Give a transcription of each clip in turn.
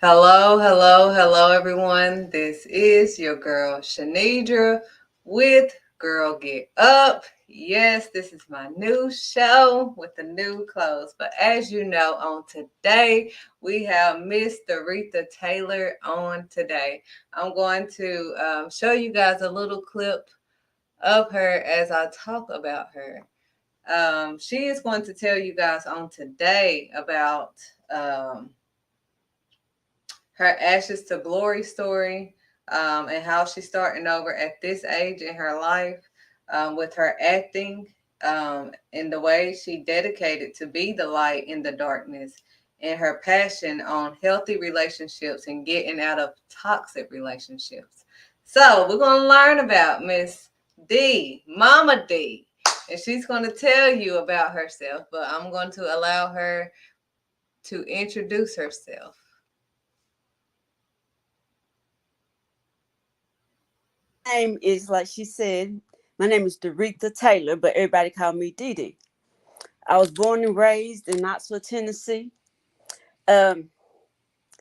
Hello, hello, hello, everyone. This is your girl Shanidra with Girl Get Up. Yes, this is my new show with the new clothes. But as you know, on today, we have Miss Doretha Taylor on today. I'm going to show you guys a little clip of her as I talk about her. She is going to tell you guys on today about. Her ashes to glory story, and how she's starting over at this age in her life, with her acting, in the way she dedicated to be the light in the darkness, and her passion on healthy relationships and getting out of toxic relationships. So we're going to learn about Ms.Dee, Mama D, and she's going to tell you about herself, but I'm going to allow her to introduce herself. Name is like she said. My name is Doretha Taylor, but everybody call me Dee Dee. I was born and raised in Knoxville, Tennessee. Um,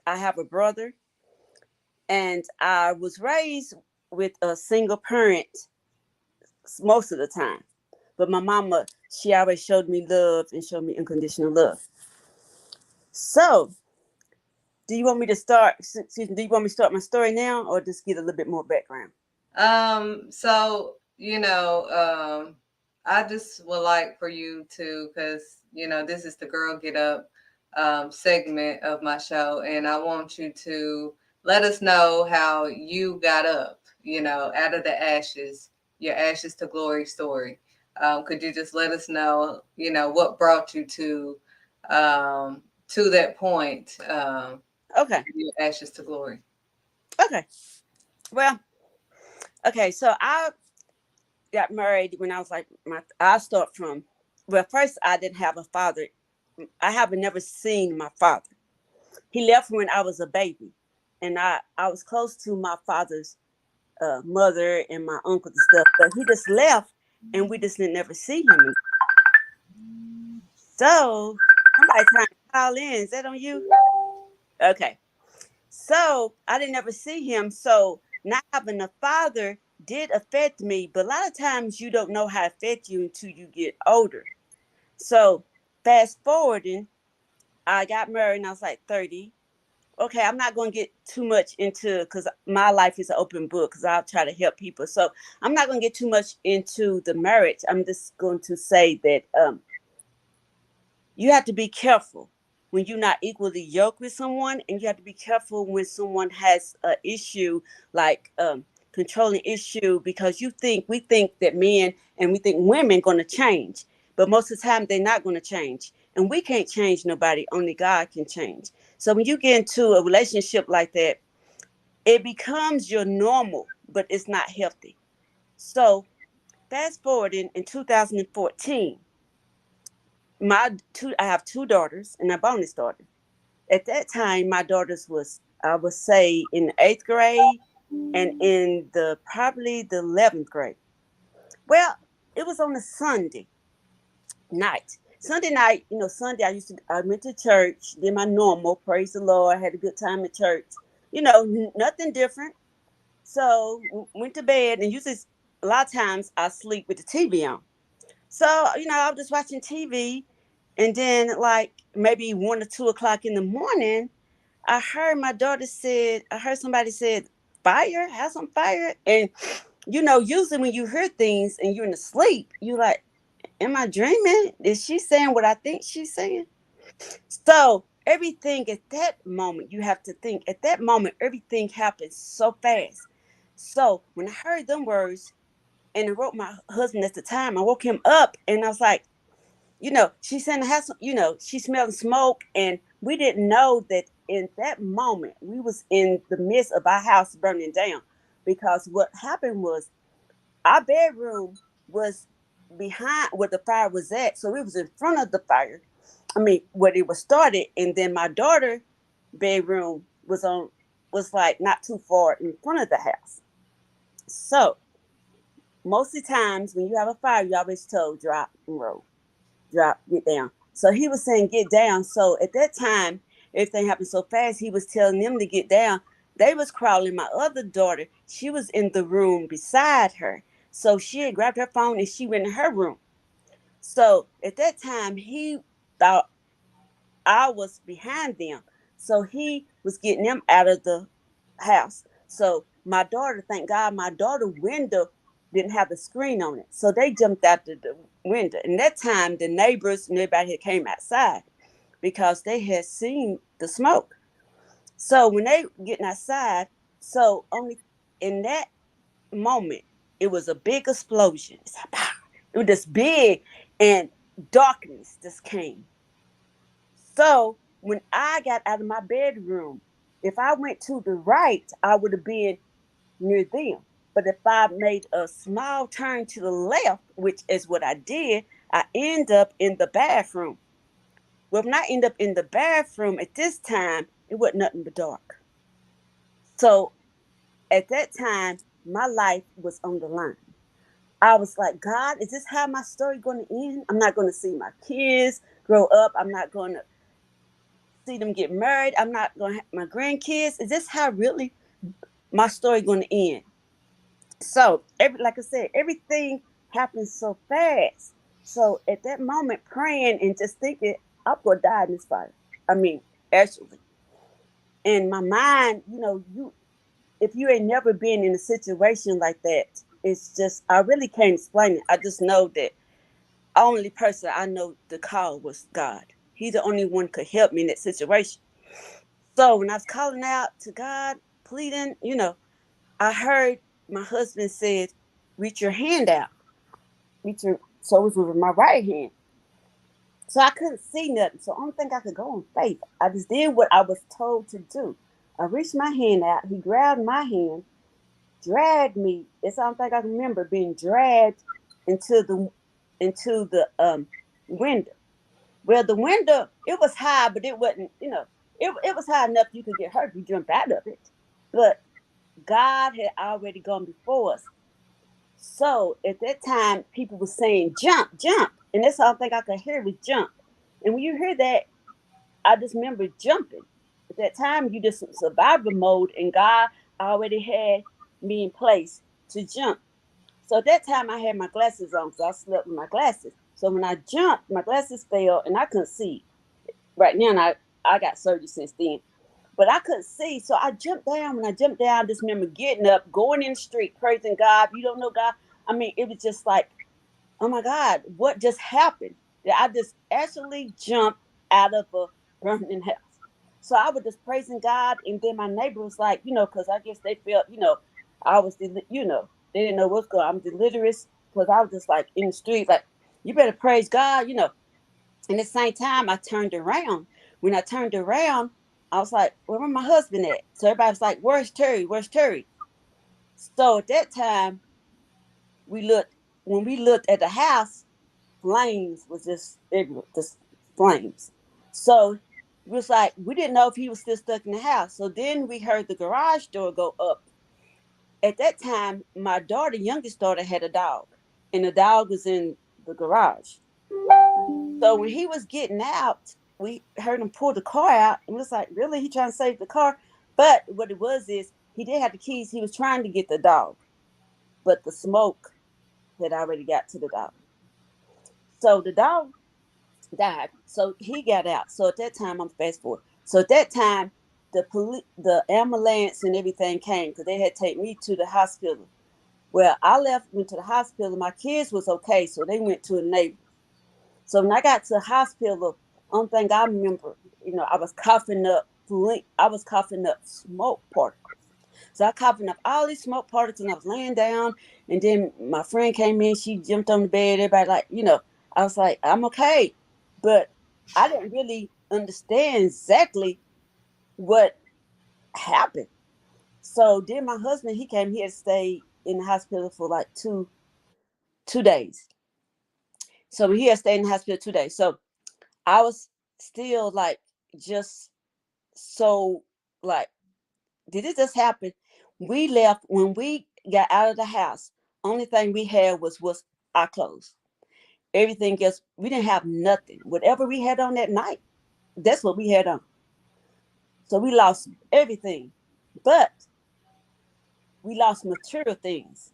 I have a brother, and I was raised with a single parent most of the time. But my mama, she always showed me love and showed me unconditional love. So, do you want me to start? Excuse me, do you want me to start my story now, or just get a little bit more background? So I just would like for you to, because this is the Girl Get Up segment of my show, and I want you to let us know how you got up, out of the ashes, your ashes to glory story. Could you just let us know, what brought you to that point, Okay, your ashes to glory? okay. Well, okay. So I got married when I was like I start from, well, first I didn't have a father. I haven't never seen my father. He left when I was a baby, and I was close to my father's mother and my uncles and stuff, but he just left, and we just didn't never see him again. So somebody trying to call in. Is that on you? Okay. So I didn't ever see him. So not having a father did affect me, but a lot of times you don't know how it affects you until you get older. So fast forwarding, I got married and I was like 30. Okay, I'm not going to get too much into, because my life is an open book because I'll try to help people. So I'm not going to get too much into the marriage. I'm just going to say that you have to be careful when you're not equally yoked with someone, and you have to be careful when someone has an issue like controlling issue, because we think that men and we think women going to change, but most of the time they're not going to change, and we can't change nobody. Only God can change. So when you get into a relationship like that, it becomes your normal, but it's not healthy. So fast forward in 2014, I have two daughters and a bonus daughter. At that time, my daughters was, I would say, in the eighth grade and in the probably the 11th grade. Well, it was on a Sunday night. Sunday night, Sunday I went to church, did my normal, praise the Lord, had a good time at church. Nothing different. So went to bed, and usually a lot of times I sleep with the TV on. So, I was just watching TV, and then like maybe 1 or 2 o'clock in the morning, I heard somebody said, fire, have some fire. And usually when you hear things and you're in the sleep, you like, am I dreaming? Is she saying what I think she's saying? So everything at that moment, you have to think at that moment, everything happens so fast. So when I heard them words and I wrote my husband at the time, I woke him up and I was like, she's saying have some, she's smelling smoke, and we didn't know that in that moment we was in the midst of our house burning down, because what happened was our bedroom was behind where the fire was at, so it was in front of the fire. I mean, where it was started, and then my daughter bedroom was like not too far in front of the house. So most of the times when you have a fire, you always told drop and roll, drop, get down. So he was saying get down. So at that time, everything happened so fast. He was telling them to get down. They was crawling. My other daughter, she was in the room beside her. So she had grabbed her phone and she went in her room. So at that time, he thought I was behind them. So he was getting them out of the house. So my daughter, thank God, my daughter window didn't have the screen on it. So they jumped out the window. And that time the neighbors and everybody had came outside because they had seen the smoke. So when they getting outside, so only in that moment, it was a big explosion. It's like, pow. It was this big and darkness just came. So when I got out of my bedroom, if I went to the right, I would have been near them. But if I made a small turn to the left, which is what I did, I end up in the bathroom. Well, when I end up in the bathroom at this time, it wasn't nothing but dark. So at that time, my life was on the line. I was like, God, is this how my story going to end? I'm not going to see my kids grow up. I'm not going to see them get married. I'm not going to have my grandkids. Is this how really my story going to end? So, like I said, everything happens so fast. So at that moment, praying and just thinking, I'm going to die in this fire. I mean, actually. And my mind, you if you ain't never been in a situation like that, it's just I really can't explain it. I just know that only person I know to call was God. He's the only one could help me in that situation. So when I was calling out to God, pleading, I heard my husband said, "Reach your hand out." So it was with my right hand. So I couldn't see nothing. So I don't think I could go on faith. I just did what I was told to do. I reached my hand out. He grabbed my hand, dragged me. It's I don't think I remember being dragged into the window. Well, the window it was high, but it wasn't. It was high enough you could get hurt if you jump out of it. But God had already gone before us. So at that time, people were saying jump, jump, and that's all I think I could hear was jump. And when you hear that, I just remember jumping. At that time, you just survival mode, and God already had me in place to jump. So at that time, I had my glasses on because I slept with my glasses. So when I jumped, my glasses fell and I couldn't see. Right now, and I got surgery since then, but I couldn't see. So I jumped down. When I jumped down, I just remember getting up, going in the street, praising God. You don't know God. I mean, it was just like, oh my God, what just happened? That I just actually jumped out of a burning house. So I was just praising God, and then my neighbor was like, because I guess they felt, I was, they didn't know what's going on. I'm delirious because I was just like in the street, like, you better praise God. And at the same time, I turned around. When I turned around, I was like, where my husband at? So everybody was like, where's Terry? Where's Terry? So at that time, we looked, when we looked at the house, flames was just flames. So it was like we didn't know if he was still stuck in the house. So then we heard the garage door go up. At that time, my daughter, youngest daughter, had a dog, and the dog was in the garage. So when he was getting out, we heard him pull the car out, and it was like, really, he trying to save the car? But what it was is he did have the keys. He was trying to get the dog, but the smoke had already got to the dog. So the dog died. So he got out. So at that time, I'm fast forward. So at that time, the ambulance and everything came because they had to take me to the hospital. Well, I went to the hospital. My kids was okay, so they went to a neighbor. So when I got to the hospital, only thing I remember, I was coughing up I was coughing up smoke particles. So I coughing up all these smoke particles, and I was laying down. And then my friend came in. She jumped on the bed. Everybody I was like, I'm okay, but I didn't really understand exactly what happened. So then my husband, he came here to stay in the hospital for like two days. So he had stayed in the hospital 2 days. So I was still like just so like, did it just happen? We left when we got out of the house. Only thing we had was our clothes. Everything else, we didn't have nothing. Whatever we had on that night, that's what we had on. So we lost everything, but we lost material things.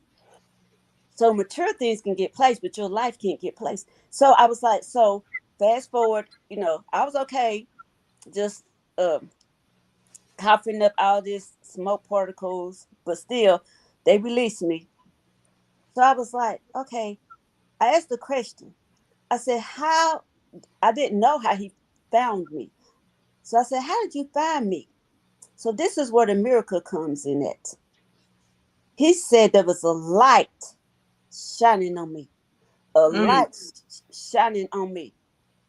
So material things can get placed, but your life can't get placed. So I was like, so fast forward, I was okay, just um, coughing up all this smoke particles, but still, they released me. So I was like, okay. I asked the question. I said, how? I didn't know how he found me. So I said, how did you find me? So this is where the miracle comes in at. He said there was a light shining on me, a Mm. light shining on me.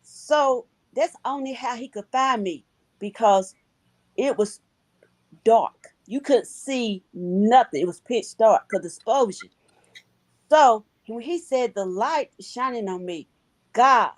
So that's only how he could find me because it was dark. You couldn't see nothing. It was pitch dark because explosion. So when he said the light shining on me, God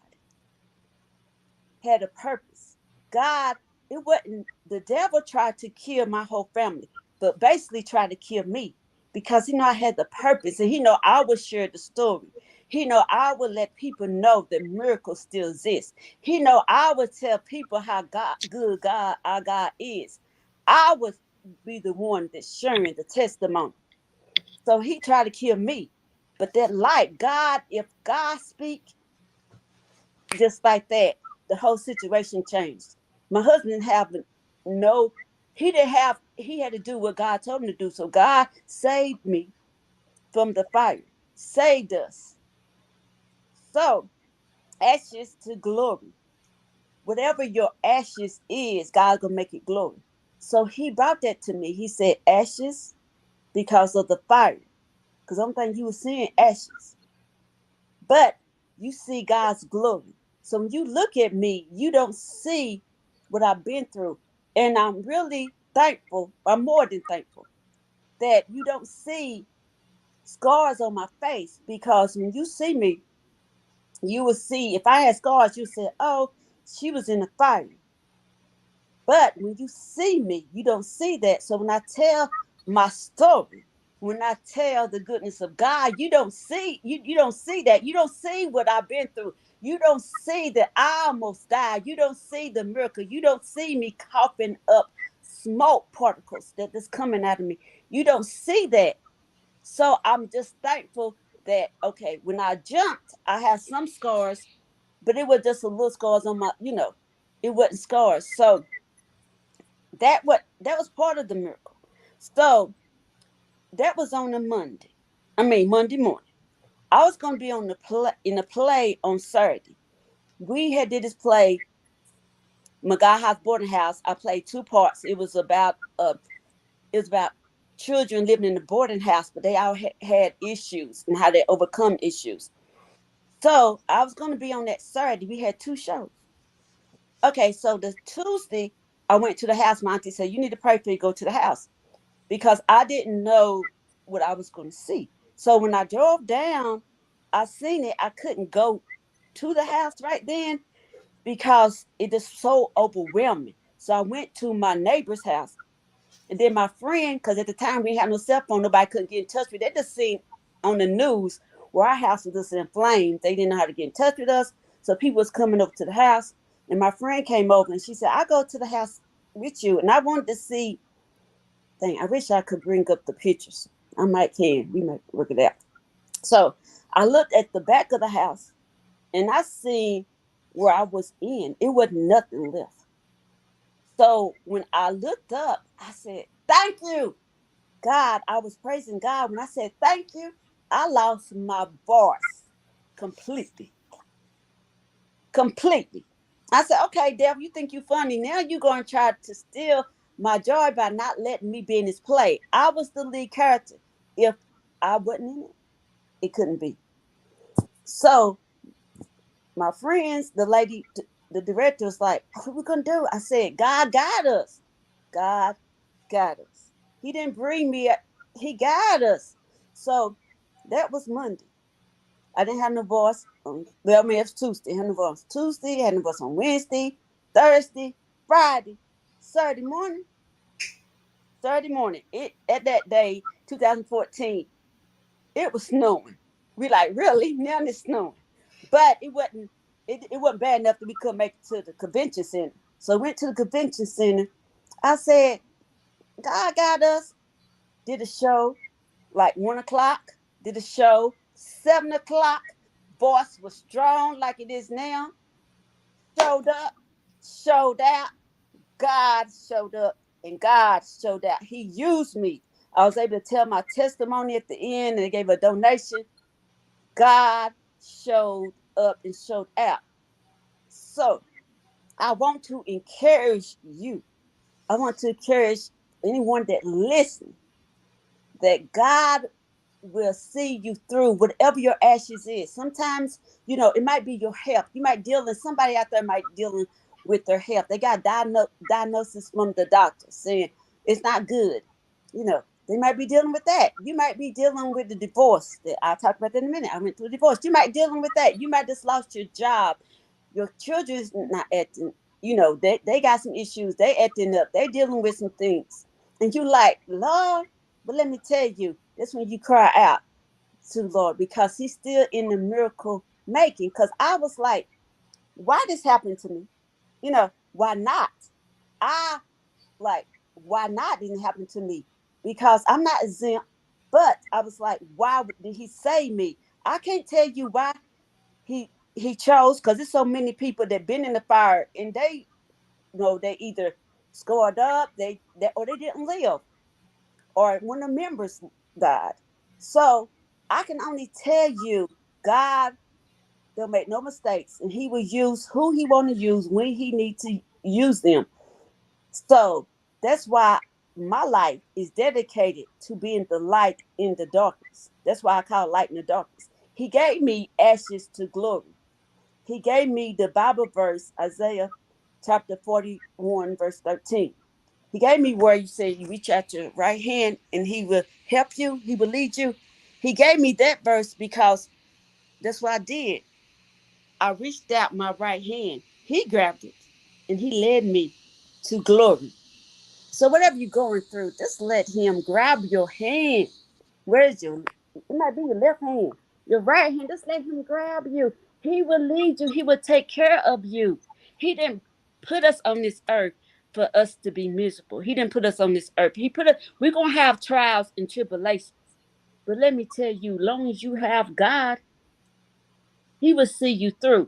had a purpose. God, it wasn't the devil tried to kill my whole family, but basically tried to kill me because I had the purpose and I would share the story. I would let people know that miracles still exist. I would tell people how good God our God is. I would be the one that's sharing the testimony. So he tried to kill me. But that light, God, if God speak, just like that, the whole situation changed. My husband didn't have no, he had to do what God told him to do. So God saved me from the fire, saved us. So ashes to glory. Whatever your ashes is, God gonna make it glory. So he brought that to me. He said ashes because of the fire. Because I'm thinking you were seeing ashes. But you see God's glory. So when you look at me, you don't see what I've been through. And I'm really thankful, I'm more than thankful, that you don't see scars on my face because when you see me, you will see if I had scars, you say, oh, she was in the fire. But when you see me, you don't see that. So when I tell my story, when I tell the goodness of God, you don't see that. You don't see what I've been through. You don't see that I almost died. You don't see the miracle. You don't see me coughing up smoke particles that's coming out of me. You don't see that. So I'm just thankful that okay, when I jumped, I had some scars, but it was just a little scars on my, it wasn't scars. So that was part of the miracle. So that was on a Monday. I mean Monday morning. I was gonna be on the play in the play on Saturday. We had did this play, McGuire House Boarding House. I played two parts. It was about children living in the boarding house, but they all had issues and how they overcome issues. So I was gonna be on that Saturday. We had two shows. Okay, so the Tuesday I went to the house. My auntie said, you need to pray before you go to the house, because I didn't know what I was going to see. So when I drove down, I seen it. I couldn't go to the house right then because it is so overwhelming. So I went to my neighbor's house. And then my friend, because at the time we had no cell phone, nobody couldn't get in touch with. They just seen on the news where our house was just in flames. They didn't know how to get in touch with us. So people was coming over to the house. And my friend came over and she said, I go to the house with you. And I wanted to see thing. I wish I could bring up the pictures. I might can. We might work it out. So I looked at the back of the house and I seen where I was in. It wasn't nothing left. So when I looked up, I said, thank you, God. I was praising God. When I said thank you, I lost my voice completely. Completely. I said, okay, devil, you think you funny. Now you're going to try to steal my joy by not letting me be in this play. I was the lead character. If I wasn't in it, it couldn't be. So my friends, the director was like, what we going to do? I said, God guide us. God guide us. He didn't bring me, he guided us. So that was Monday. I didn't have no voice on, well, I mean, it's Tuesday. I had no voice Tuesday, I had no voice on Wednesday, Thursday, Friday, Saturday morning. Saturday morning, it at that day, 2014, it was snowing. We like, really? Now it's snowing. But it wasn't bad enough that we couldn't make it to the convention center. So I went to the convention center. I said, God got us. Did a show like 1 o'clock. Did a show 7 o'clock. Voice was strong like it is now. Showed up, showed out. God showed up and God showed out. He used me. I was able to tell my testimony at the end and they gave a donation. God showed up and showed out. So I want to encourage you. I want to encourage anyone that listens that God will see you through whatever your ashes is. Sometimes, it might be your health. You might somebody out there might dealing with their health. They got diagnosis from the doctor saying it's not good. They might be dealing with that. You might be dealing with the divorce that I'll talk about that in a minute. I went through a divorce. You might dealing with that. You might just lost your job. Your children's not acting, they got some issues. They acting up. They dealing with some things. And you like, Lord, but let me tell you, that's when you cry out to the Lord because He's still in the miracle making. Because I was like, why this happened to me? Why not? I like, why not didn't happen to me? Because I'm not exempt. But I was like, why did He save me? I can't tell you why He chose, because there's so many people that been in the fire and they they either scored up, or they didn't live, or one of the members died. So I can only tell you, God don't make no mistakes, and He will use who He want to use when He need to use them. So that's why my life is dedicated to being the light in the darkness. That's why I call it light in the darkness. He gave me ashes to glory. He gave me the Bible verse, Isaiah chapter 41, verse 13. He gave me where you say you reach out your right hand and He will help you, He will lead you. He gave me that verse because that's what I did. I reached out my right hand. He grabbed it and He led me to glory. So whatever you're going through, just let Him grab your hand. Where's your? It might be your left hand, your right hand. Just let Him grab you. He will lead you. He will take care of you. He didn't put us on this earth for us to be miserable. He didn't put us on this earth. He put us. We're gonna have trials and tribulations. But let me tell you, long as you have God, He will see you through.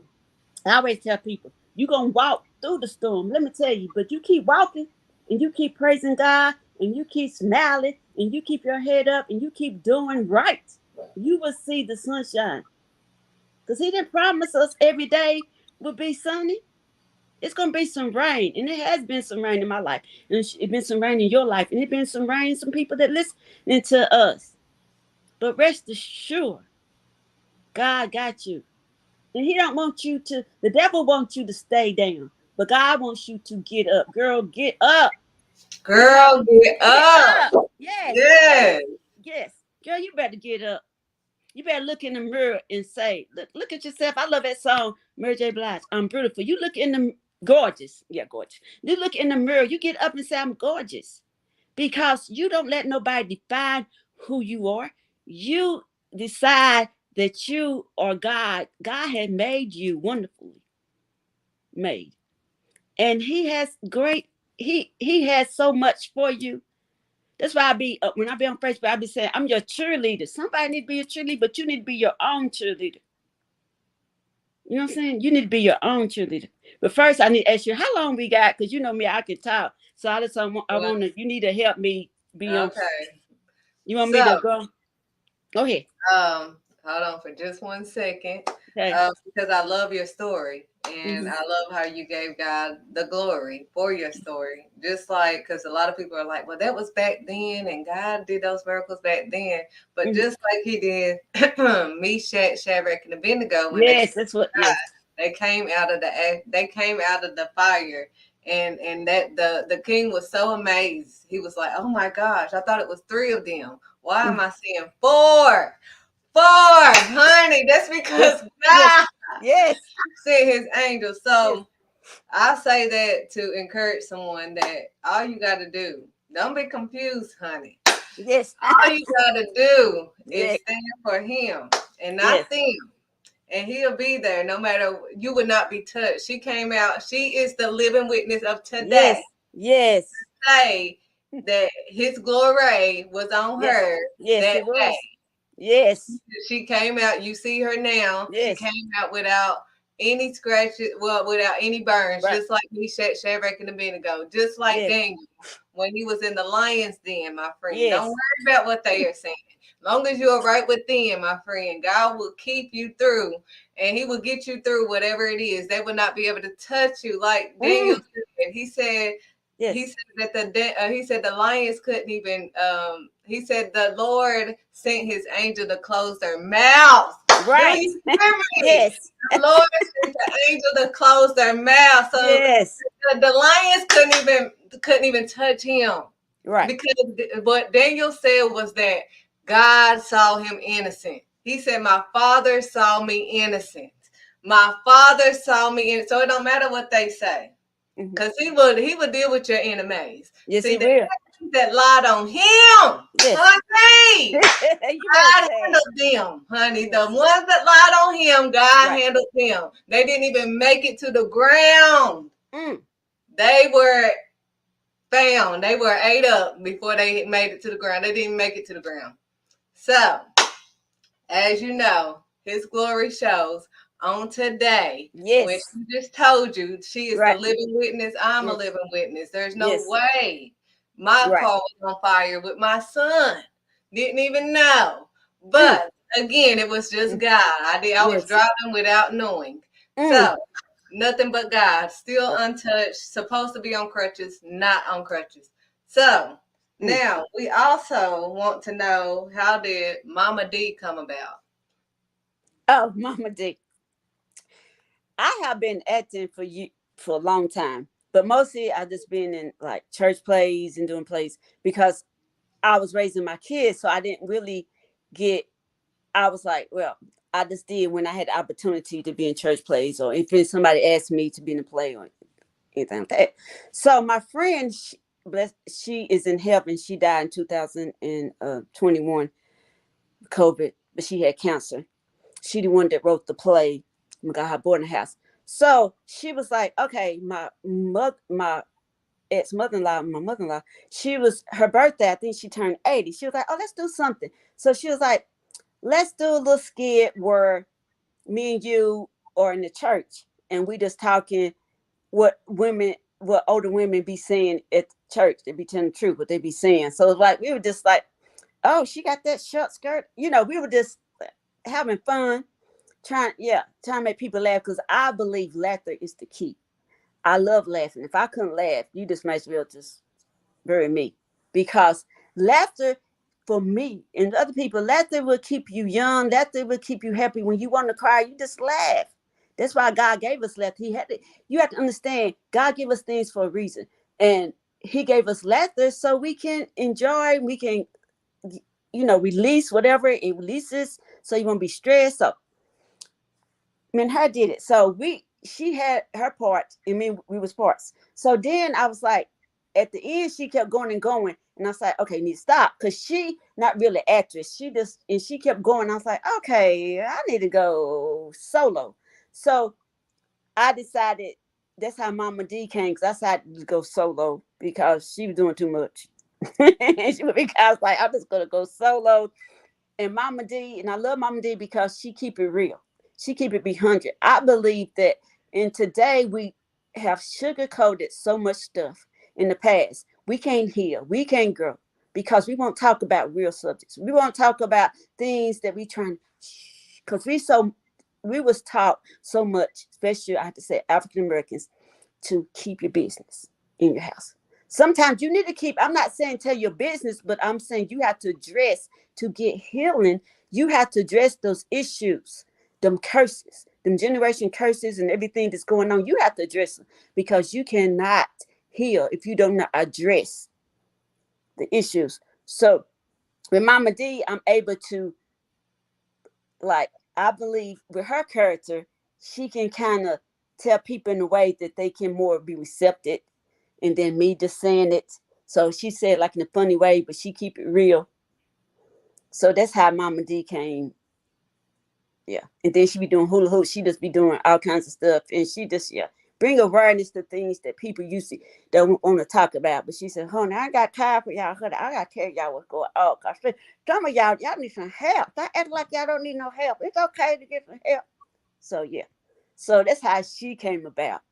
I always tell people, you're going to walk through the storm. Let me tell you, but you keep walking and you keep praising God and you keep smiling and you keep your head up and you keep doing right. You will see the sunshine. Because He didn't promise us every day will be sunny. It's going to be some rain. And it has been some rain in my life. And it's been some rain in your life. And it's been some rain, some people that listen to us. But rest assured, God got you. And He don't want you to, the devil wants you to stay down. But God wants you to get up. Girl, get up. It's time. Girl, get Get up. up. Yes. Yes. Yes. Yes. Girl, you better get up. You better look in the mirror and say, look at yourself. I love that song, Mary J. Blige. I'm beautiful. You look in the gorgeous. Yeah, gorgeous. You look in the mirror. You get up and say, I'm gorgeous. Because you don't let nobody define who you are. You decide that you are God. God had made you wonderfully made. And He has great, He has so much for you. That's why I be when I be on Facebook, I be saying, I'm your cheerleader. Somebody need to be a cheerleader, but you need to be your own cheerleader. You know what I'm saying? You need to be your own cheerleader. But first, I need to ask you how long we got, because you know me, I can talk. So I Well, want to. You need to help me be on. okay. You want me So, to go? Go ahead. hold on for just 1 second. Okay. Because I love your story and Mm-hmm. I love how you gave God the glory for your story. Just like, because a lot of people are like, well, that was back then and God did those miracles back then. But Mm-hmm. just like He did Meshach, Shadrach, and Abednego when Yes, that's what. Yes. they came out of the fire. And that the king was so amazed. He was like, oh my gosh, I thought it was three of them. Why am Mm-hmm. I seeing four? Four, honey. That's Yes. because Yes. God Yes. sent His angels. Yes. So I say that to encourage someone that all you got to do, don't be confused, honey. Yes. All you got to do is Yes. stand for Him and Yes. not them. And He'll be there no matter, you would not be touched. She came out, she is the living witness of today. Yes. Yes. say that his glory was on Yes. her Yes, that it day. was. Yes. She came out. You see her now. She Yes. came out without any scratches, well, without any burns, Right. just like Meshach, Shadrach, and Abednego, just like Yes. Daniel when he was in the lion's den, my friend. Don't Yes. worry about what they are saying. Long as you're right with them, my friend, God will keep you through, and He will get you through whatever it is. They will not be able to touch you, like Daniel Mm. said. He Yes. said that he said the lions couldn't even. He said the Lord sent His angel to close their mouths. Do Right. you hear me? Yes. The Lord sent the angel to close their mouth, so Yes. the lions couldn't even touch him, Right. because what Daniel said was that God saw him innocent. He said, "My Father saw me innocent. My Father saw me innocent." So it don't matter what they say, Mhm. because he would deal with your enemies. Yes, See, he the will. enemies that lied on him, Yes. honey. You better God say it. handled them, honey. The Yes. ones that lied on him, God Right. handled them. They didn't even make it to the ground. Mm. They were found. They were ate up before they made it to the ground. They didn't make it to the ground. So, as you know, His glory shows on today. When Yes. she just told you she is the Right. living witness, I'm a Yes. living witness. There's no Yes. way my Right. car was on fire with my son. Didn't even know. Mm. But again, it was just Mm. God. I was Yes. driving without knowing. Mm. So nothing but God. Still Uh, untouched, supposed to be on crutches, not on crutches. So mm. now we also want to know, how did Mama D come about? Oh, Mama D. I have been acting for you for a long time, but mostly I just been in like church plays and doing plays because I was raising my kids, so I didn't really get. I was like, well, I just did when I had the opportunity to be in church plays, or if somebody asked me to be in a play or anything like that. So my friend, she is in heaven. She died in 2021, COVID, but she had cancer. She the one that wrote the play. We got her boarding house. So she was like, okay, my ex mother-in-law, my mother-in-law, she was her birthday. I think she turned 80. She was like, oh, let's do something. So she was like, let's do a little skit where me and you are in the church and we just talking what older women be saying at church. They be telling the truth, what they be saying. So it's like we were just like, oh, she got that short skirt. We were just having fun, trying to make people laugh because I believe laughter is the key. I love laughing. If I couldn't laugh, you just might as well just bury me. Because laughter for me and other people, laughter will keep you young. Laughter will keep you happy. When you want to cry, you just laugh. That's why God gave us laughter. You have to understand, God gave us things for a reason. And He gave us laughter so we can enjoy, we can, release whatever it releases. So you won't be stressed. So me and her did it. So she had her part, and me we was parts. So then I was like, at the end, she kept going and going, and I was like, okay, need to stop, because she not really actress. She kept going. I was like, okay, I need to go solo. So I decided that's how Mama D came, because I decided to go solo because she was doing too much. Because like I'm just gonna go solo, and Mama D, and I love Mama D because she keep it real. She keep it 100. I believe that in today we have sugar coated so much stuff in the past. We can't heal. We can't grow because we won't talk about real subjects. We won't talk about things that we trying because we was taught so much, especially I have to say African Americans, to keep your business in your house. Sometimes you need to keep, I'm not saying tell your business, but I'm saying you have to address to get healing. You have to address those issues, them curses, them generation curses and everything that's going on. You have to address them because you cannot heal if you don't address the issues. So with Mama D, I'm able to, like, I believe with her character, she can kind of tell people in a way that they can more be receptive, and then me just saying it. So she said like in a funny way, but she keep it real. So that's how Mama D came. Yeah. And then she be doing hula hoop. She just be doing all kinds of stuff. And she just, yeah. bring awareness to things that people used to don't want to talk about. But she said, honey, I got time for y'all, honey. I got to tell y'all what's going on. Cause some of y'all need some help. Don't act like y'all don't need no help. It's okay to get some help. So, yeah. So that's how she came about.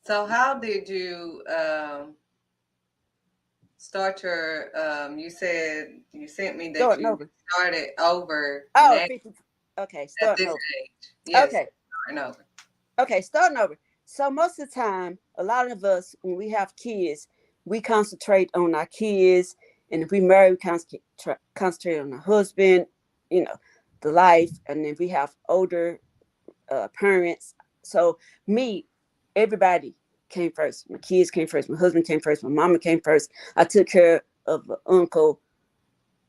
So how did you start your you said you sent me that Starting you over. started over Oh, now 50. Okay, at starting this over. age. Yes, Okay, starting over. okay, starting over. So most of the time, a lot of us, when we have kids, we concentrate on our kids, and if we marry, we concentrate on the husband, you know, the life, and then we have older parents. So me, everybody came first. My kids came first. My husband came first. My mama came first. I took care of an uncle.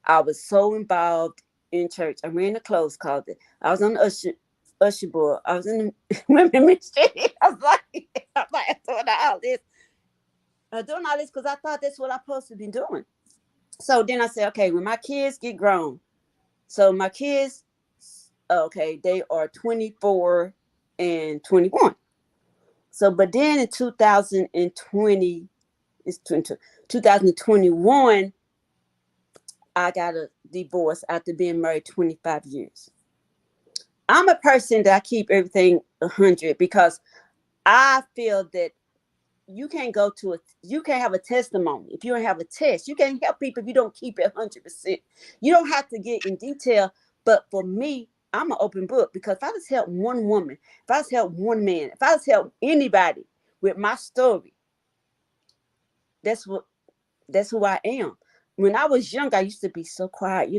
I was so involved in church. I ran the clothes closet. I was on the usher board. I was in the women ministry. I'm like doing all this. I'm doing all this because I thought that's what I'm supposed to be doing. So then I said, okay, when my kids get grown, so my kids, okay, they are 24 and 21. So, but then in 2020, it's 2021, I got a divorce after being married 25 years. I'm a person that I keep everything 100 because I feel that you can't have a testimony if you don't have a test. You can't help people if you don't keep it 100%. You don't have to get in detail, but for me, I'm an open book because if I just help one woman, if I just help one man, if I just help anybody with my story, that's what that's who I am. When I was young, I used to be so quiet,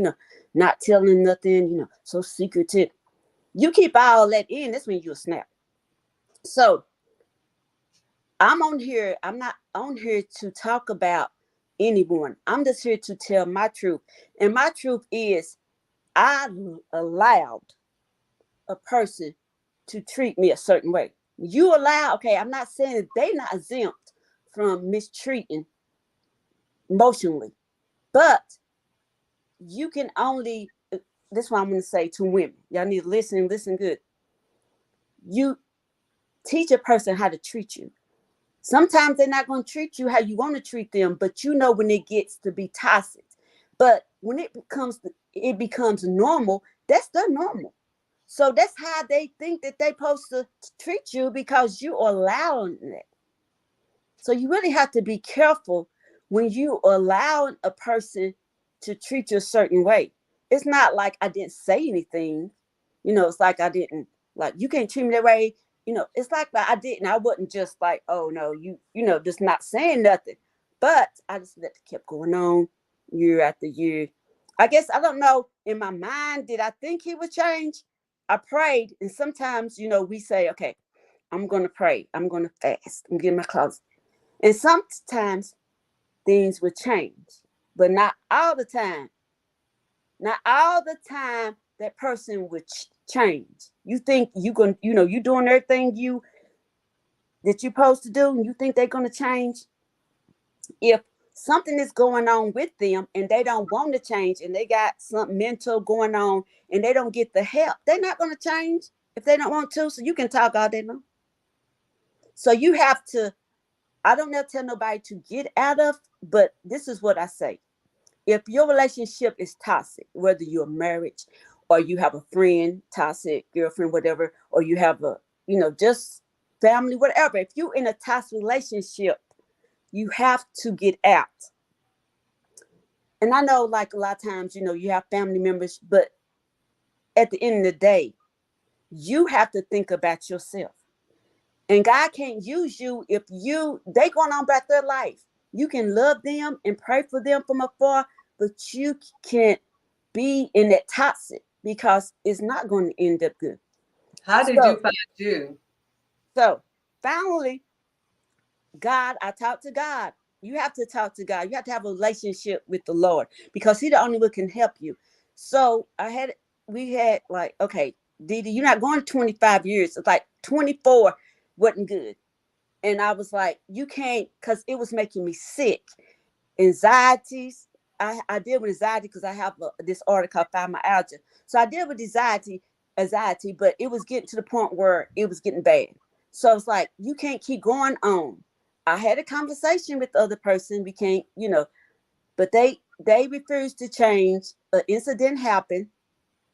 not telling nothing, so secretive. You keep all that in, that's when you'll snap. So I'm on here. I'm not on here to talk about anyone. I'm just here to tell my truth. And my truth is I allowed a person to treat me a certain way. You allow, okay, I'm not saying that they're not exempt from mistreating emotionally, but you can only, this is what I'm going to say to women. Y'all need to listen good. You teach a person how to treat you. Sometimes they're not going to treat you how you want to treat them, but you know when it gets to be toxic. But when it becomes normal, that's their normal. So that's how they think that they're supposed to treat you because you are allowing it. So you really have to be careful when you allowing a person to treat you a certain way. It's not like I didn't say anything. It's like I didn't like you can't treat me that way. It's like I didn't. I wasn't just like, oh no, just not saying nothing. But I just let it kept going on year after year. I guess I don't know. In my mind, did I think he would change? I prayed, and sometimes, we say, okay, I'm gonna pray. I'm gonna fast. I'm getting my closet. And sometimes things will change, but not all the time. Not all the time that person would change. You think you doing everything that you're supposed to do, and you think they're gonna change. If something is going on with them and they don't want to change, and they got something mental going on, and they don't get the help, they're not gonna change if they don't want to. So you can talk all day long. So you have to. I don't ever tell nobody to get out of, but this is what I say. If your relationship is toxic, whether you're married or you have a friend, toxic girlfriend, whatever, or you have just family, whatever, if you're in a toxic relationship, you have to get out. And I know, like, a lot of times, you have family members, but at the end of the day, you have to think about yourself. And God can't use you if they going on about their life. You can love them and pray for them from afar, but you can't be in that toxic because it's not going to end up good. How did you So, find you? so finally, God, I talked to God. You have to talk to God. You have to have a relationship with the Lord because He the only one can help you. So we had like, okay, Dee, you're not going 25 years. It's like 24 wasn't good. And I was like, you can't, because it was making me sick. Anxieties. I deal with anxiety because I have this article called fibromyalgia. So I deal with anxiety, but it was getting to the point where it was getting bad. So it's like you can't keep going on. I had a conversation with the other person. We can't, but they refused to change. An incident happened.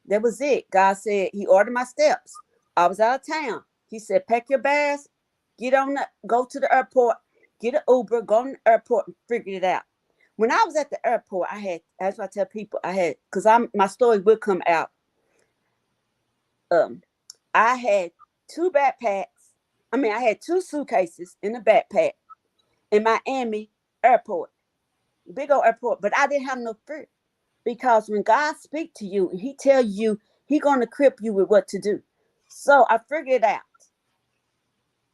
That was it. God said He ordered my steps. I was out of town. He said, pack your bags, go to the airport, get an Uber, go to the airport and figure it out. When I was at the airport, I had, as I tell people, because my story will come out. Um, I had two backpacks. I had two suitcases in a backpack in Miami airport, big old airport, but I didn't have no fear because when God speak to you and He tell you He gonna equip you with what to do. So I figured it out,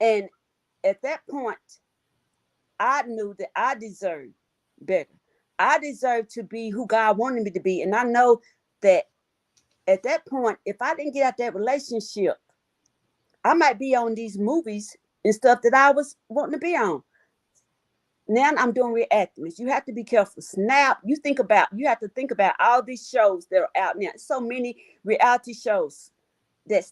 and at that point, I knew that I deserved better. I deserved to be who God wanted me to be, and I know that at that point, if I didn't get out that relationship, I might be on these movies and stuff that I was wanting to be on. Now I'm doing reactiveness. You have to be careful. Snap. You have to think about all these shows that are out now. So many reality shows that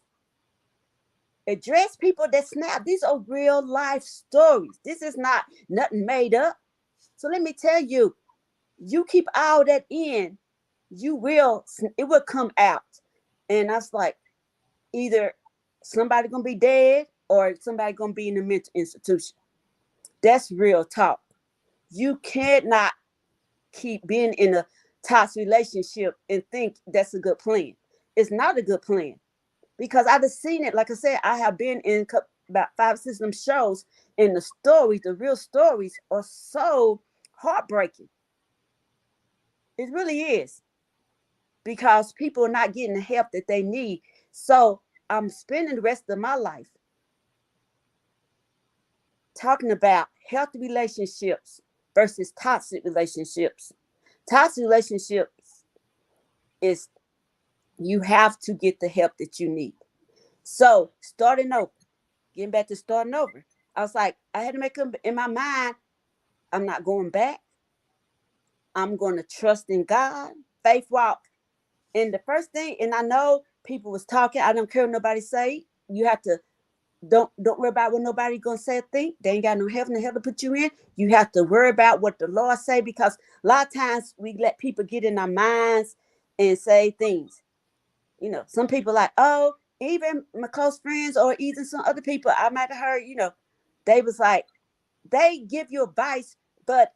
address people that snap. These are real life stories. This is not nothing made up. So let me tell you, you keep all that in, it will come out. And I was like, either somebody gonna be dead or somebody gonna be in a mental institution. That's real talk. You cannot keep being in a toxic relationship and think that's a good plan. It's not a good plan because I've seen it. Like I said, I have been in about 5 or 6 of them shows, and the real stories are so heartbreaking. It really is because people are not getting the help that they need. So I'm spending the rest of my life talking about healthy relationships versus toxic relationships. Toxic relationships is you have to get the help that you need. So starting over, getting back to starting over. I was like, I had to make up in my mind, I'm not going back. I'm going to trust in God, faith walk. And the first thing, and I know people was talking, I don't care what nobody say. You have to don't worry about what nobody gonna say or think. They ain't got no heaven or hell to put you in. You have to worry about what the Lord say because a lot of times we let people get in our minds and say things. Some people like, oh, even my close friends or even some other people I might have heard, they was like, they give you advice, but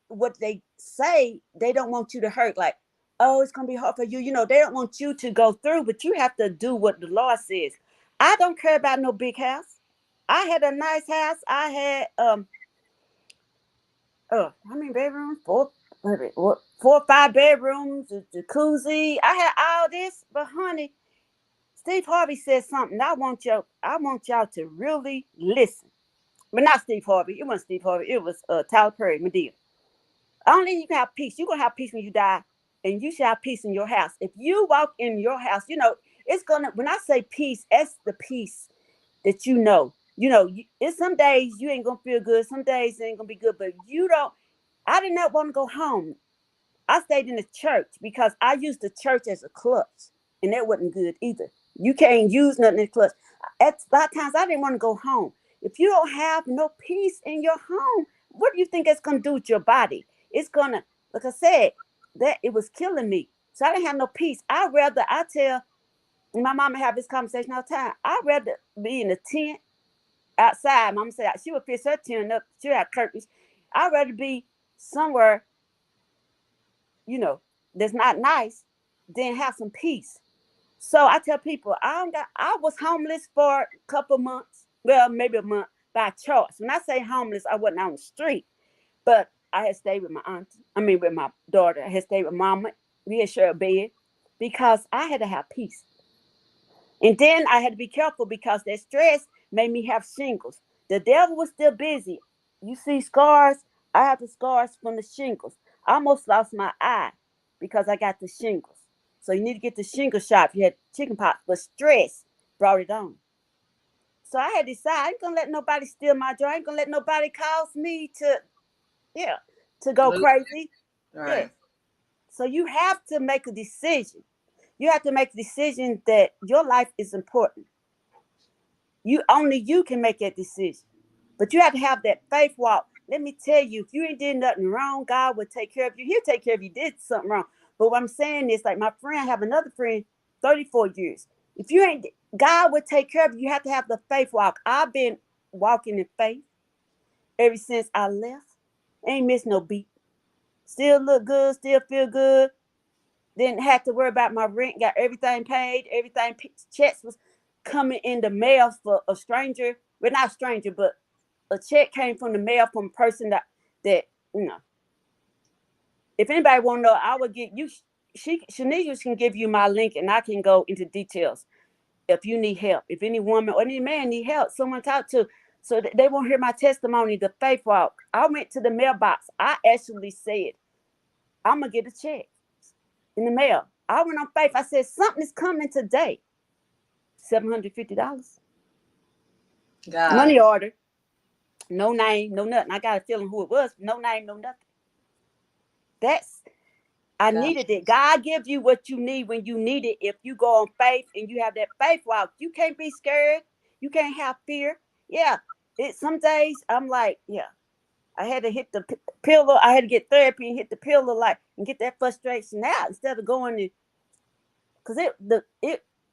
what they say, they don't want you to hurt. Like, oh, it's gonna be hard for you. They don't want you to go through, but you have to do what the Lord says. I don't care about no big house. I had a nice house. I had how many bedrooms? Four, what, 4 or 5 bedrooms, a jacuzzi. I had all this, but honey, Steve Harvey said something. I want y'all to really listen. But not Steve Harvey. It wasn't Steve Harvey. It was Tyler Perry, Medea. Only you can have peace. You're gonna have peace when you die, and you shall have peace in your house. If you walk in your house, it's gonna. When I say peace, that's the peace that you know. It's some days you ain't gonna feel good. Some days it ain't gonna be good. But you don't. I did not want to go home. I stayed in the church because I used the church as a clutch, and that wasn't good either. You can't use nothing in the clutch. At a lot of times, I didn't want to go home. If you don't have no peace in your home, what do you think it's gonna do with your body? It's gonna, like I said, that it was killing me. So I didn't have no peace. I tell my mama have this conversation all the time. I'd rather be in a tent outside. Mama said she would fix her tent up. She would have curtains. I'd rather be somewhere you know, that's not nice, then have some peace. So I tell people I was homeless for a couple months, well, maybe a month by choice. When I say homeless, I wasn't on the street, but I had stayed with my with my daughter. I had stayed with mama. We had shared a bed because I had to have peace. And then I had to be careful because that stress made me have shingles. The devil was still busy. You see scars? I have the scars from the shingles. I almost lost my eye because I got the shingles. So you need to get the shingle shot if you had chicken pox, but stress brought it on. So I had to decide I ain't gonna let nobody steal my joy. I ain't gonna let nobody cause me yeah, to go Lose. crazy. Yes. Right. So you have to make a decision. You have to make a decision that your life is important. You can make that decision. But you have to have that faith walk. Let me tell you, if you ain't did nothing wrong, God will take care of you. He'll take care of you did something wrong. But what I'm saying is, like my friend, I have another friend, 34 years. If you ain't, God will take care of you. You have to have the faith walk. I've been walking in faith ever since I left. Ain't missed no beat. Still look good, still feel good. Didn't have to worry about my rent. Got everything paid. Everything, checks was coming in the mail for a stranger. Well, not a stranger, but a check came from the mail from a person that you know. If anybody want to know, I would get you. Shanice can give you my link, and I can go into details if you need help. If any woman or any man need help, someone talk to, so that they won't hear my testimony. The faith walk. I went to the mailbox. I actually said, "I'm gonna get a check in the mail." I went on faith. I said, "Something is coming today." $750. God. Money order. No name, no nothing. I got a feeling who it was. No name, no nothing. That's I God. needed it. God gives you what you need when you need it. If you go on faith and you have that faith walk, you can't be scared. You can't have fear. Yeah. Some days I'm like, yeah, I had to hit the pillow. I had to get therapy and hit the pillow like and get that frustration out instead of going and because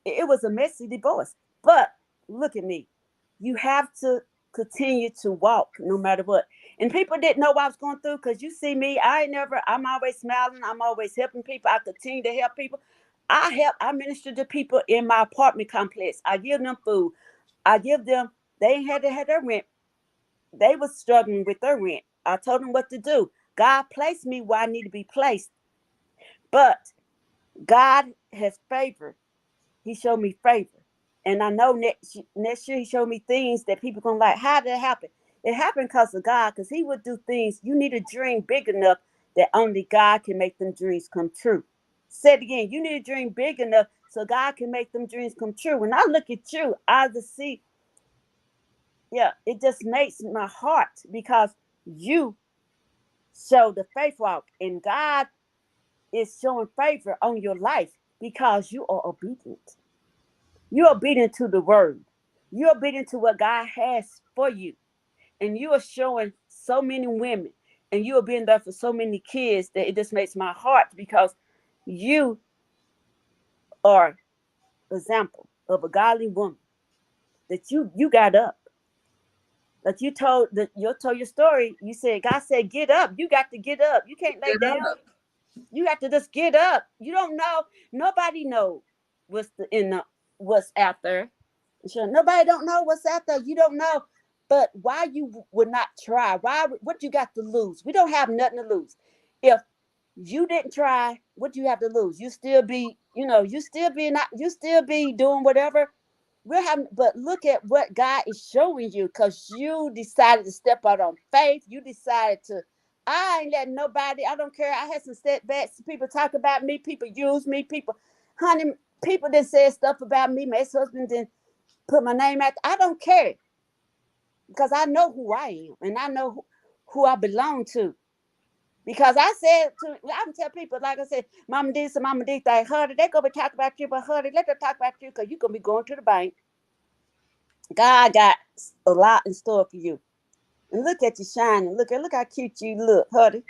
it was a messy divorce. But look at me. You have to continue to walk no matter what. And people didn't know what I was going through because you see me, I'm always smiling, I'm always helping people. I continue to help people. I minister to people in my apartment complex. I give them food. I give them, they ain't had to have their rent. They was struggling with their rent. I told them what to do. God placed me where I need to be placed. But God has favor. He showed me favor. And I know next year he showed me things that people gonna like. How did it happen? It happened because of God, because he would do things. You need a dream big enough that only God can make them dreams come true. Say it again. You need a dream big enough so God can make them dreams come true. When I look at you, I just see, yeah, it just makes my heart because you show the faith walk and God is showing favor on your life because you are obedient. You're obedient to the word. You're obedient to what God has for you. And you are showing so many women and you are being there for so many kids that it just makes my heart because you are an example of a godly woman that you got up. That you told your story. You said God said get up. You got to get up. You can't lay Get down. up. You have to just get up. You don't know. Nobody know what's out there. Sure, nobody don't know what's out there. You don't know. But why you would not try? What you got to lose? We don't have nothing to lose. If you didn't try, what do you have to lose? You still be, you still be doing whatever. We're having, but look at what God is showing you because you decided to step out on faith. You decided to, I ain't letting nobody, I don't care. I had some setbacks. People talk about me, people use me, honey, people that said stuff about me. My ex-husband didn't put my name out. I don't care because I know who I am and I know who I belong to. Because I can tell people, like I said, Mama D, some Mama D thing, honey, they gonna be talking about you, but honey, let them talk about you because you're gonna be going to the bank. God got a lot in store for you. And look at you shining. Look how cute you look, honey.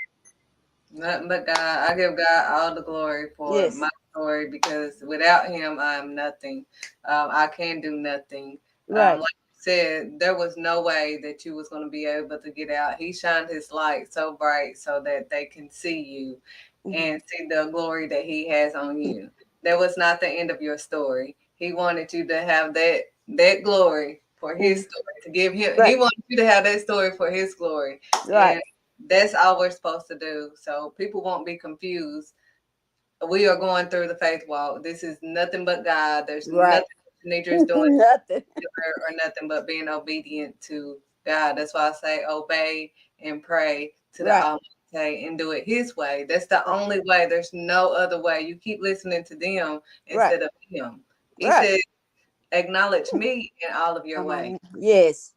Nothing but God. I give God all the glory for Yes. my story because without Him, I'm nothing. I can do nothing. Right. Like you said, there was no way that you was going to be able to get out. He shined His light so bright so that they can see you Mm-hmm. and see the glory that He has on you. That was not the end of your story. He wanted you to have that glory for Mm-hmm. His story to give Him. He Right. wanted you to have that story for His glory. Right. And that's all we're supposed to do. So people won't be confused. We are going through the faith walk. This is nothing but God. There's Right. nothing Nidra is doing Nothing. or nothing but being obedient to God. That's why I say obey and pray to the Right. Almighty and do it His way. That's the only way. There's no other way. You keep listening to them Right. instead of Him. He Right. said, acknowledge me in all of your ways Yes.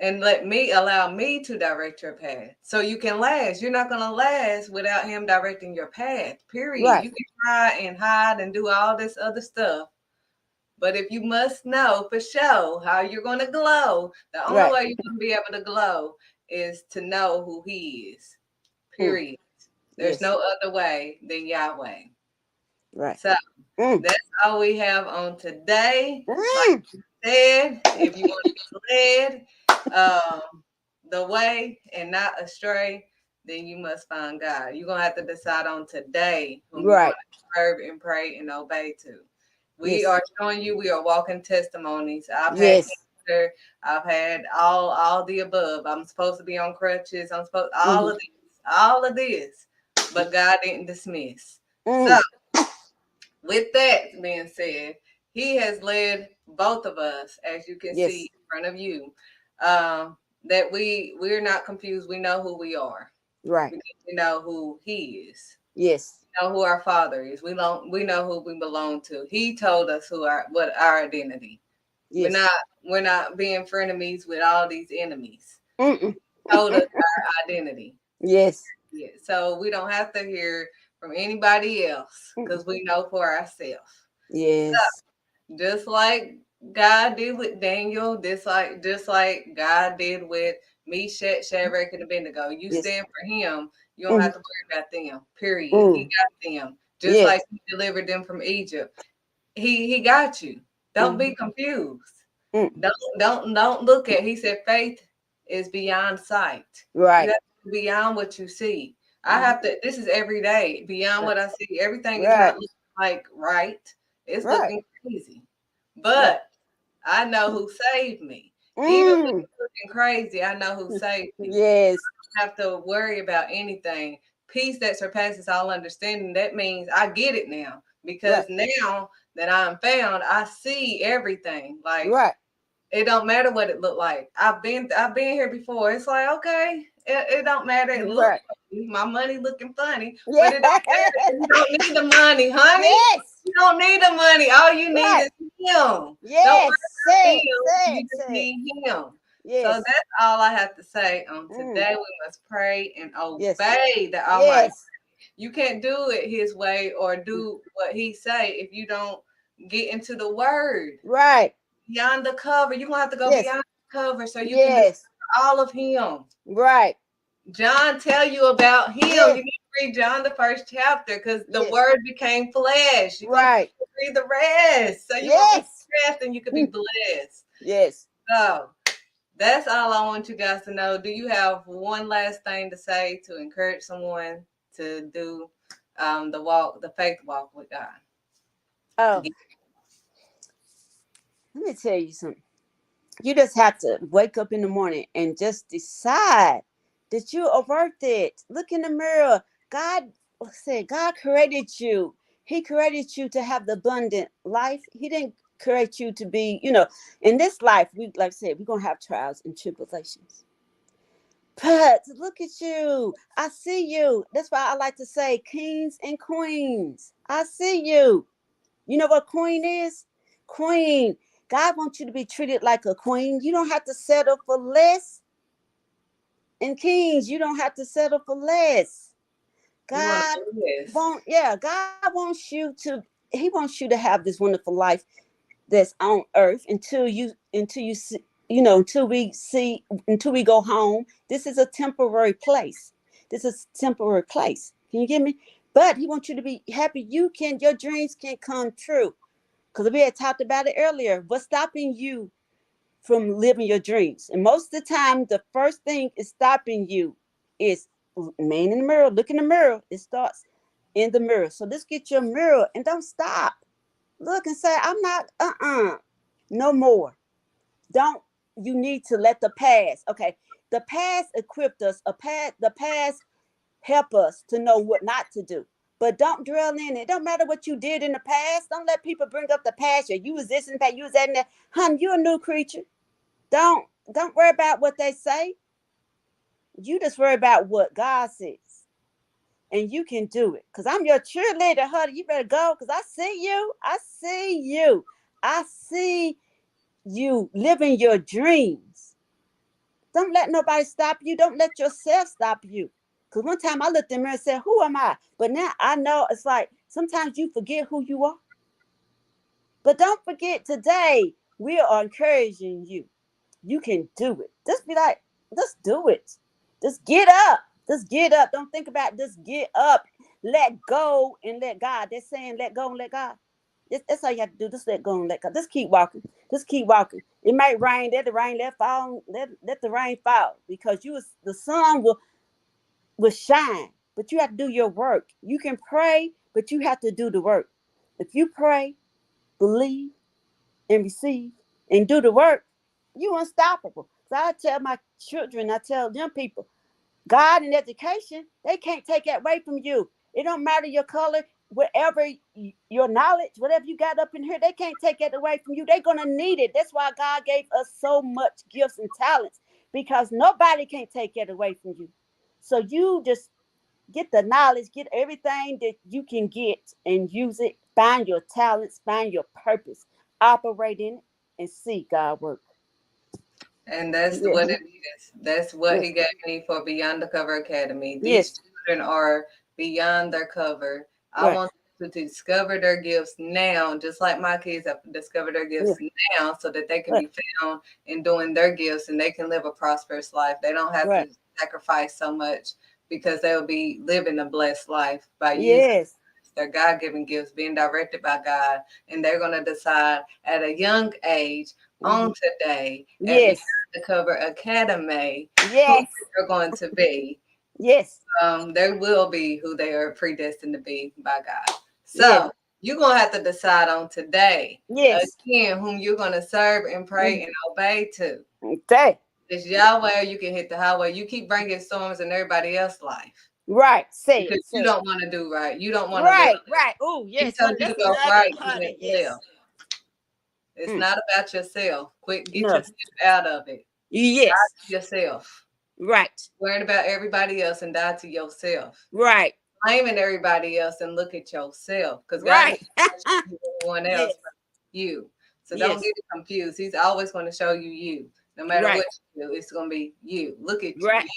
and let me allow me to direct your path so you can last. You're not going to last without him directing your path, period. Right. You can try and hide and do all this other stuff, But if you must know for sure how you're going to glow, the only Right. way you're going to be able to glow is to know who He is. Mm. Period. There's Yes. no other way than Yahweh. Right. So Mm. that's all we have on today. Like Mm. you said, if you want to be led the way and not astray, then you must find God. You're going to have to decide on today whom you're going Right. to serve and pray and obey to. We Yes. are showing you, we are walking testimonies. I've had Yes. cancer. I've had all the above. I'm supposed to be on crutches. I'm supposed Mm-hmm. all of this, but God didn't dismiss. So Mm. with that being said, He has led both of us, as you can see Yes. in front of you, that we're not confused. We know who we are. Right. We know who He is. Yes. We know who our Father is. We know who we belong to. He told us what our identity. We're Yes. not we're not being frenemies with all these enemies. Mm-mm. Told us our identity. Yes. Yeah. So we don't have to hear from anybody else Mm. because we know for ourselves. Yes. Just like God did with Daniel, just like God did with Meshach, Shadrach, and Abednego. You Yes. stand for Him, you don't Mm. have to worry about them. Period. He Mm. got them. Just Yes. like He delivered them from Egypt. He got you. Don't Mm. be confused. Mm. Don't look at. He said faith is beyond sight. You Right. have to be beyond what you see. I Mm. have to. This is every day beyond Right. what I see. Everything is not Right. looking like right. It's Right. looking crazy. Right. But I know who saved me. Even when Mm. it's looking crazy, I know who saved me. Yes. I don't have to worry about anything. Peace that surpasses all understanding. That means I get it now because Right. now that I'm found, I see everything. Like Right. it don't matter what it looked like. I've been here before. It's like okay, it don't matter. It look Right. funny. My money looking funny, but Yeah. it don't matter. You don't need the money, honey. Yes. You don't need the money. All you need Right. is Him. Don't Yes. worry Say it. about Him. Say You it. just Say it. need Him. So Yes. that's all I have to say on Mm. today. We must pray and Yes. obey the Almighty. Yes. You can't do it His way or Mm. do what He say if you don't get into the Word Right. beyond the cover. You're gonna have to go Yes. beyond the cover so you can do Yes. all of Him. Right. John tell you about Him. You Yes. need to read John the first chapter because the Yes. Word became flesh. You're gonna Right. read the rest so you won't be Yes. stressed and you can be Mm. blessed. Yes. So that's all I want you guys to know. Do you have one last thing to say to encourage someone to do the faith walk with God? Oh, Again, let me tell you something. You just have to wake up in the morning and just decide that you are worth it. Look in the mirror. God said, God created you. He created you to have the abundant life. He didn't create you to be, in this life, we like I said, we're gonna have trials and tribulations. But look at you. I see you. That's why I like to say kings and queens. I see you. You know what queen is? Queen. God wants you to be treated like a queen. You don't have to settle for less. And kings, you don't have to settle for less. we want to God do this. God wants you to, He wants you to have this wonderful life that's on earth until you see, until we go home. This is a temporary place. This is a temporary place. Can you get me? But He wants you to be happy. Your dreams can come true. Because we had talked about it earlier. What's stopping you from living your dreams? And most of the time, the first thing is stopping you is man in the mirror. Look in the mirror. It starts in the mirror. So let's get your mirror and don't stop. Look and say, I'm not, no more. Don't, you need to let the past, okay, the past equipped us, the past help us to know what not to do. But don't dwell in it. Don't matter what you did in the past. Don't let people bring up the past. You was this and that. You was that and that. Hun, you're a new creature. Don't worry about what they say. You just worry about what God says. And you can do it. Because I'm your cheerleader, honey. You better go. Because I see you. I see you. I see you living your dreams. Don't let nobody stop you. Don't let yourself stop you. Because one time I looked in the mirror and said, who am I? But now I know it's like sometimes you forget who you are. But don't forget today, we are encouraging you. You can do it. Just be like, just do it. Just get up. Just get up. Don't think about it. Just get up. Let go and let God. They're saying let go and let God. That's all you have to do. Just let go and let God. Just keep walking. Just keep walking. It might rain. Let the rain let fall. Let the rain fall. Because the sun will shine. But you have to do your work. You can pray, but you have to do the work. If you pray, believe, and receive and do the work, you unstoppable. So I tell my children, I tell them people, God and education, they can't take it away from you. It don't matter your color, whatever your knowledge, whatever you got up in here, they can't take it away from you. They're gonna need it. That's why God gave us so much gifts and talents, because nobody can take it away from you. So you just get the knowledge, get everything that you can get and use it. Find your talents, find your purpose, operate in it, and see God work. And that's Yes, what it is. That's what yes, he gave me for Beyond the Cover Academy. These yes, children are beyond their cover. I right, want them to discover their gifts now, just like my kids have discovered their yeah, gifts now, so that they can right, be found in doing their gifts and they can live a prosperous life. They don't have right, to sacrifice so much because they'll be living a blessed life by using yes, their God-given gifts, being directed by God, and they're going to decide at a young age hmm, on today at Beyond yes, the Cover Academy who yes, they're going to be. yes, They will be who they are predestined to be by God. yes, So you're going to have to decide on today, yes. again, whom you're going to serve and pray Mm-hmm. and obey to. Okay. It's Yahweh, or you can hit the highway. You keep bringing storms in everybody else's life Right. Say because it. you Say it. don't want to do right. You don't want to live. Right. Right. Oh, He yes, told honey. you to That's go another right, you honey. went Yes. left. It's Mm. not about yourself. Quit, get No. yourself out of it. Yes. Die to yourself. Right. Worrying about everybody else and die to yourself. Right. Blaming everybody else and look at yourself. Because God Right. is not showing you anyone else Yes. but you. So don't Yes. get it confused. He's always going to show you you. No matter Right. what you do, it's going to be you. Look at you. Right.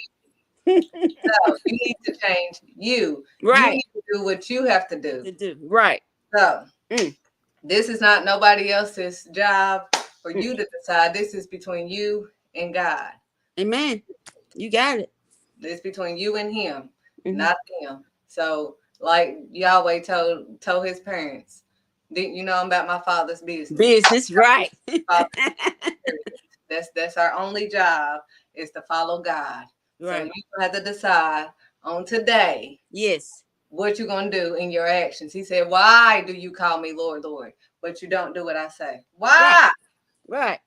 So you need to change you. You Right. need to do what you have to do. To do. Right. So Mm. this is not nobody else's job for Mm. you to decide. This is between you and God. Amen. You got it. It's between you and him, Mm-hmm. not them. So, like Yahweh told his parents, didn't you know I'm about my father's business? Business. Right. That's our only job is to follow God. So Right. you have to decide on today Yes. what you're gonna do in your actions. He said, "Why do you call me Lord, Lord, but you don't do what I say? Right. Why? Right.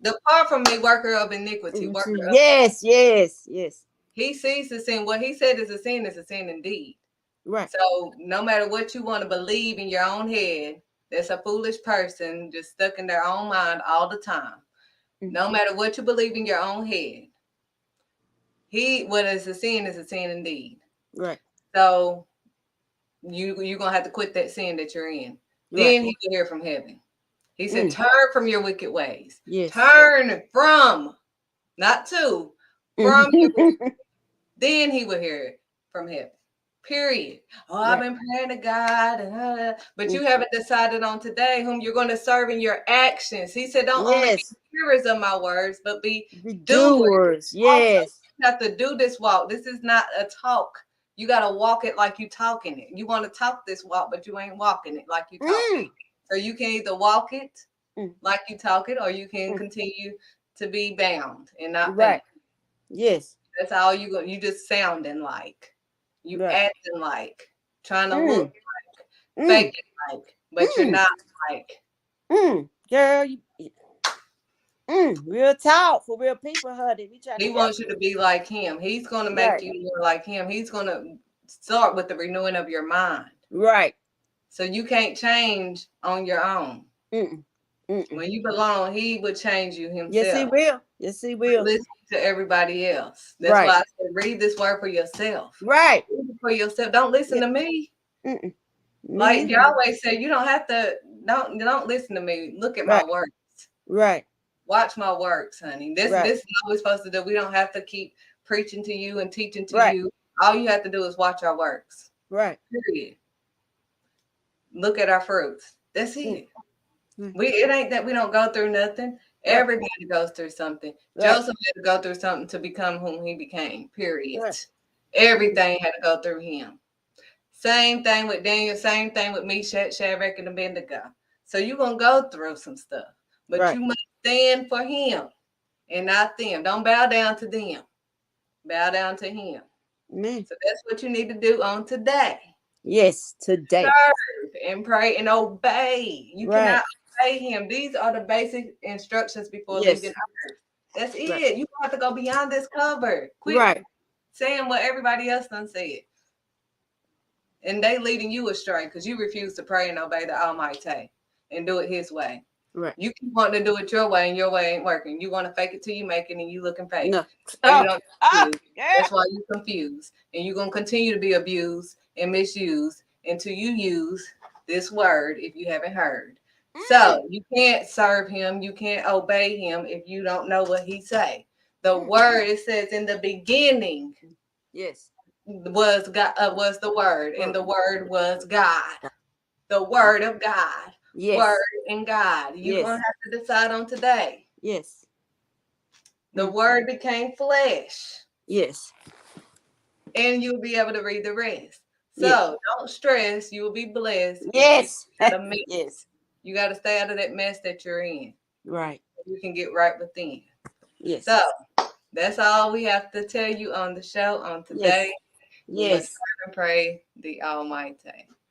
Depart from me, worker of iniquity, worker of Yes. Yes. Yes. he sees the sin. What he said is a sin indeed. Right. So no matter what you want to believe in your own head, that's a foolish person just stuck in their own mind all the time. Mm. No matter what you believe in your own head, what is a sin indeed. Right. So you're gonna have to quit that sin that you're in. Right. Then he will hear from heaven. He said, Mm. turn from your wicked ways. Yes. Turn from, not to, from your wicked. Mm. Then he will hear it from heaven. Period. Oh, I've Right. been praying to God, but Mm. you haven't decided on today whom you're going to serve in your actions. He said, don't only be Yes. hearers of my words, but be The doers. doers. Also, Yes. you have to do this walk. This is not a talk. You got to walk it like you talking it. You want to talk this walk, but you ain't walking it like you talking it. Mm. So you can either walk it Mm. like you talk it, or you can Mm. continue to be bound and not bound. Right. Yes. That's all you just sounding like. You Right. acting like, trying to look Mm. like, Mm. faking like, but you're Mm. not like. Mm. Girl, real talk for real people, honey. We trying to He help wants you you. to be like him. He's going to make Right. you more like him. He's going to start with the renewing of your mind. Right. So you can't change on your own. Mm. Mm. When you belong, he would change you Yes, he himself. will. Yes, he will. Listen to everybody else. That's Right. why I said read this word for yourself. Right. Read it for yourself. Don't listen Yeah. to me. Mm. Me Like either. Yahweh said, you don't have to don't listen to me. Look at my Right. works. Right. Watch my works, honey. Right. This is what we're supposed to do. We don't have to keep preaching to you and teaching to Right. you. All you have to do is watch our works. Right. Period. Look at our fruits. That's Mm. it. Mm. It ain't that we don't go through nothing. Right. Everybody goes through something. Right. Joseph had to go through something to become whom he became. Period. Right. Everything had to go through him. Same thing with Daniel. Same thing with Meshach, Shadrach, and Abednego. So you're gonna go through some stuff, but Right. you must stand for him and not them. Don't bow down to them. Bow down to him. Man. So that's what you need to do on today. Yes. Today. Serve and pray and obey. You Right. cannot obey him. These are the basic instructions before leaving Yes. earth. That's Right. it. You have to go beyond this cover. Quit Right. saying what everybody else done said. And they leading you astray because you refuse to pray and obey the Almighty and do it His way. Right. You keep wanting to do it your way, and your way ain't working. You want to fake it till you make it, and you looking fake. No. So you Oh. don't Oh. confuse. Yeah. That's why you confused, and you're gonna continue to be abused and misused until you use this word if you haven't heard. Mm. So you can't serve Him, you can't obey Him if you don't know what He say. The Mm. word, it says in the beginning Yes. was God, was the word, and Word. the word was God. The word of God, word Yes. and God. You're gonna Yes. have to decide on today. Yes. The Mm. word became flesh, Yes. and you'll be able to read the rest. Yes. So don't stress. You will be blessed if you Yes. stay out of mess. Yes. You got to stay out of that mess that you're in. Right. You can get right within. Yes. So that's all we have to tell you on the show on Yes. today. We must Yes. pray and pray the Almighty.